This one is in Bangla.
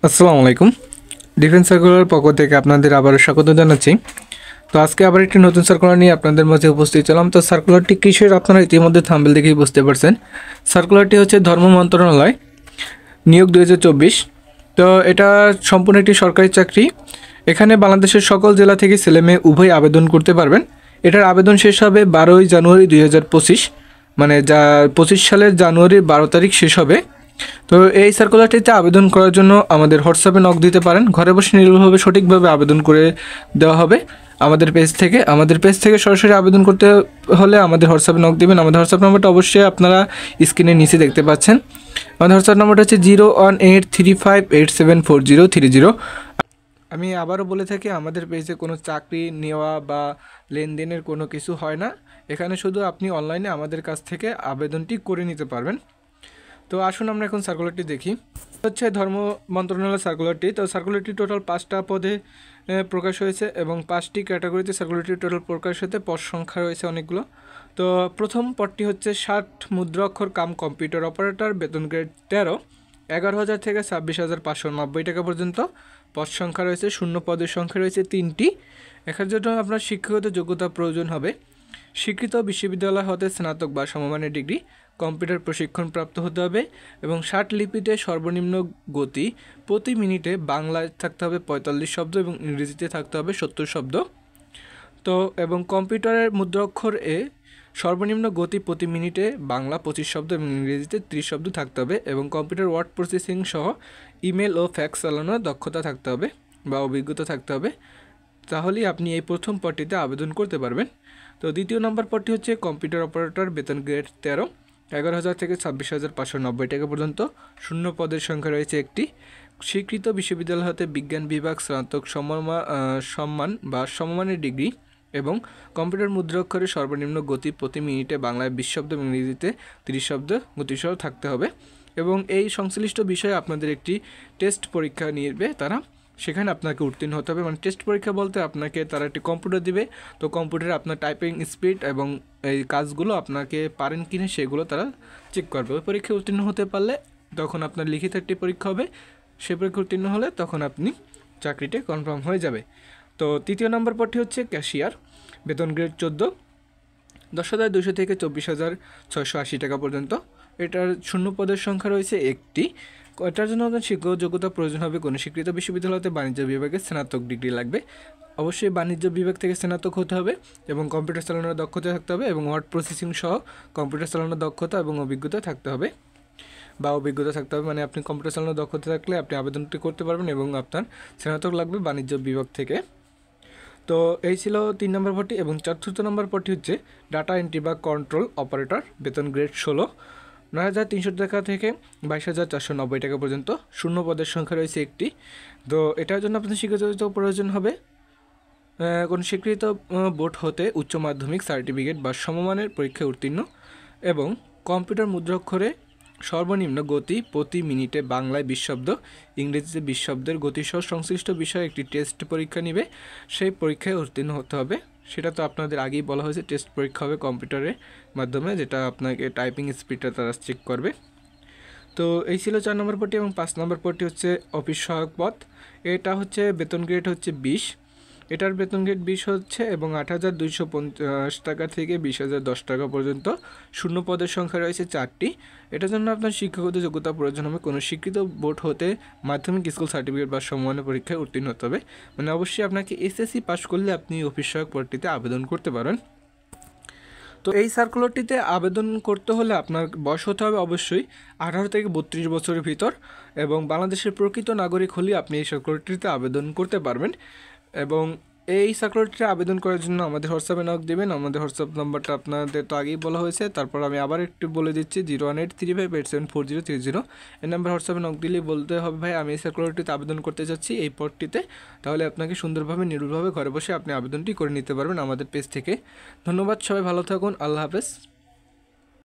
আসসালামু আলাইকুম। ডিফেন্স সার্কুলার পক্ষ থেকে আপনাদের আবারও স্বাগত জানাচ্ছি। তো আজকে আবার একটি নতুন সার্কুলার নিয়ে আপনাদের মাঝে উপস্থিত হলাম। তো সার্কুলারটি কিসের আপনারা ইতিমধ্যে থাম্বনেল দেখেই বুঝতে পারছেন। সার্কুলারটি হচ্ছে ধর্ম মন্ত্রণালয় নিয়োগ 2024। তো এটা সম্পূর্ণ একটি সরকারি চাকরি। এখানে বাংলাদেশের সকল জেলা থেকে ছেলেমেয়ে উভয় আবেদন করতে পারবেন। এটার আবেদন শেষ হবে 12 জানুয়ারি 2025, মানে 25 সালের জানুয়ারির 12 তারিখ শেষ হবে। তো এই সার্কুলারটিতে আবেদন করার জন্য আমাদের হোয়াটসঅ্যাপে নক দিতে পারেন। ঘরে বসে নির্ভুলভাবে সঠিকভাবে আবেদন করে দেওয়া হবে আমাদের পেজ থেকে সরাসরি আবেদন করতে হলে আমাদের হোয়াটসঅ্যাপে নক দিবেন। আমাদের হোয়াটসঅ্যাপ নাম্বারটা অবশ্যই আপনারা স্ক্রিনের নিচে দেখতে পাচ্ছেন। আমাদের হোয়াটসঅ্যাপ নাম্বারটা হচ্ছে 01835874030। আমি আবারও বলে থাকি, আমাদের পেজে কোনো চাকরি নেওয়া বা লেনদেনের কোনো কিছু হয় না। এখানে শুধু আপনি অনলাইনে আমাদের কাছ থেকে আবেদনটি করে নিতে পারবেন। তো আসুন আমরা এখন সার্কুলারটি দেখি। হচ্ছে ধর্ম মন্ত্রণালয় সার্কুলারটি। তো সার্কুলারটি টোটাল 5টা পদে প্রকাশ হয়েছে এবং 5টি ক্যাটাগরিতে সার্কুলারটি টোটাল প্রকাশ হতে পদ সংখ্যা রয়েছে অনেকগুলো। তো প্রথম পদটি হচ্ছে 60 মুদ্রাক্ষর কাম কম্পিউটার অপারেটর, বেতন গ্রেড 13, 11,000 থেকে 26,590 টাকা পর্যন্ত। পদ সংখ্যা রয়েছে, শূন্য পদের সংখ্যা রয়েছে 3টি। এখানের জন্য আপনার শিক্ষাগত যোগ্যতা প্রয়োজন হবে স্বীকৃত বিশ্ববিদ্যালয় হতে স্নাতক বা সমমানের ডিগ্রি, কম্পিউটার প্রশিক্ষণ প্রাপ্ত হতে হবে এবং 60 লিপিতে সর্বনিম্ন গতি প্রতি মিনিটে বাংলায় থাকতে হবে 45 শব্দ এবং ইংরেজিতে থাকতে হবে 70 শব্দ। তো এবং কম্পিউটারের মুদ্রাক্ষর এ সর্বনিম্ন গতি প্রতি মিনিটে বাংলা 25 শব্দ এবং ইংরেজিতে 30 শব্দ থাকতে হবে এবং কম্পিউটার ওয়ার্ড প্রসেসিং সহ ইমেল ও ফ্যাক্স চালানোর দক্ষতা থাকতে হবে বা অভিজ্ঞতা থাকতে হবে। তাহলেই আপনি এই প্রথম পদটিতে আবেদন করতে পারবেন। তো দ্বিতীয় নম্বর পদটি হচ্ছে কম্পিউটার অপারেটর, বেতন গ্রেড 13, 11,000 থেকে 26,590 টাকা পর্যন্ত। শূন্য পদের সংখ্যা রয়েছে একটি। স্বীকৃত বিশ্ববিদ্যালয় হতে বিজ্ঞান বিভাগ স্নাতক সম্মান বা সমমানের ডিগ্রি এবং কম্পিউটার মুদ্রাক্ষরে সর্বনিম্ন গতি প্রতি মিনিটে বাংলায় 20 শব্দ এবং ইংরেজিতে 30 শব্দ গতিসহ থাকতে হবে এবং এই সংশ্লিষ্ট বিষয়ে আপনাদের একটি টেস্ট পরীক্ষা নিবে তারা। সেখানে আপনাকে উত্তীর্ণ হতে হবে। মানে টেস্ট পরীক্ষা বলতে আপনাকে তারা একটি কম্পিউটার দিবে। তো কম্পিউটারে আপনার টাইপিং স্পিড এবং এই কাজগুলো আপনাকে পারেন কিনা সেগুলো তারা চেক করবে। ওই পরীক্ষায় উত্তীর্ণ হতে পারলে তখন আপনার লিখিত একটি পরীক্ষা হবে। সে পরীক্ষা উত্তীর্ণ হলে তখন আপনি চাকরিটি কনফার্ম হয়ে যাবে। তো তৃতীয় নম্বর পদটি হচ্ছে ক্যাশিয়ার, বেতন গ্রেড 14, 10,200 থেকে 24,680 টাকা পর্যন্ত। এটার শূন্য পদের সংখ্যা রয়েছে একটি। এটার জন্য আপনার শিক্ষক যোগ্যতা প্রয়োজন হবে কোনো স্বীকৃত বিশ্ববিদ্যালয়তে বাণিজ্য বিভাগে স্নাতক ডিগ্রি লাগবে। অবশ্যই বাণিজ্য বিভাগ থেকে স্নাতক হতে হবে এবং কম্পিউটার চালানোর দক্ষতা থাকতে হবে এবং ওয়ার্ড প্রসেসিং সহ কম্পিউটার চালানোর দক্ষতা এবং অভিজ্ঞতা থাকতে হবে মানে আপনি কম্পিউটার চালানোর দক্ষতা থাকলে আপনি আবেদনটি করতে পারবেন এবং আপনার স্নাতক লাগবে বাণিজ্য বিভাগ থেকে। তো এই ছিল 3 নম্বর পদটি এবং 4র্থ নম্বর পদটি হচ্ছে ডাটা এন্ট্রি বা কন্ট্রোল অপারেটর, বেতন গ্রেড 16, 9,300 টাকা থেকে 22,490 টাকা পর্যন্ত। শূন্য পদের সংখ্যা রয়েছে একটি। তো এটার জন্য আপনার শিক্ষাগত প্রয়োজন হবে কোনো স্বীকৃত বোর্ড হতে উচ্চ মাধ্যমিক সার্টিফিকেট বা সমমানের পরীক্ষায় উত্তীর্ণ এবং কম্পিউটার মুদ্রাক্ষরে সর্বনিম্ন গতি প্রতি মিনিটে বাংলায় 20 শব্দ, ইংরেজিতে 20 শব্দের গতিসহ সংশ্লিষ্ট বিষয়ে একটি টেস্ট পরীক্ষা নেবে। সেই পরীক্ষায় উত্তীর্ণ হতে হবে। সেটা তো আপনাদের আগেই বলা হয়েছে, টেস্ট পরীক্ষা হবে কম্পিউটারের মাধ্যমে, যেটা আপনাকে টাইপিং স্পিডটা তারা চেক করবে। তো এই ছিল 4 নম্বর পদটি এবং 5 নম্বর পদটি হচ্ছে অফিস সহায়ক পদ। এটা হচ্ছে বেতন গ্রেড হচ্ছে 20, এটার বেতন গ্রেড 20 হচ্ছে এবং 8,250 টাকা থেকে 20,010 টাকা পর্যন্ত। শূন্য পদের সংখ্যা রয়েছে 4টি। এটার জন্য আপনার শিক্ষাগত যোগ্যতা প্রয়োজন হবে কোনো স্বীকৃত বোর্ড হতে মাধ্যমিক স্কুল সার্টিফিকেট বা সমমানের পরীক্ষায় উত্তীর্ণ হতে হবে। মানে অবশ্যই আপনাকে SSC পাস করলে আপনি অফিস সহায়ক পদটিতে আবেদন করতে পারেন। তো এই সার্কুলারটিতে আবেদন করতে হলে আপনার বয়স হতে হবে অবশ্যই 18 থেকে 32 বছরের ভিতর এবং বাংলাদেশের প্রকৃত নাগরিক হলে আপনি এই সার্কুলারটিতে আবেদন করতে পারবেন। এবং এই সার্কুলারটিতে আবেদন করার জন্য আমাদের হোয়াটসঅ্যাপে নক দেবেন। আমাদের হোয়াটসঅ্যাপ নাম্বারটা আপনাদের তো আগেই বলা হয়েছে, তারপর আমি আবার একটু বলে দিচ্ছি 01835874030। এই নাম্বার হোয়াটসঅ্যাপে নক দিলেই বলতে হবে ভাই আমি এই সার্কুলারটিতে আবেদন করতে চাচ্ছি এই পদটিতে। তাহলে আপনাকে সুন্দরভাবে নির্ভুলভাবে ঘরে বসে আপনি আবেদনটি করে নিতে পারবেন আমাদের পেজ থেকে। ধন্যবাদ, সবাই ভালো থাকুন, আল্লাহ হাফেজ।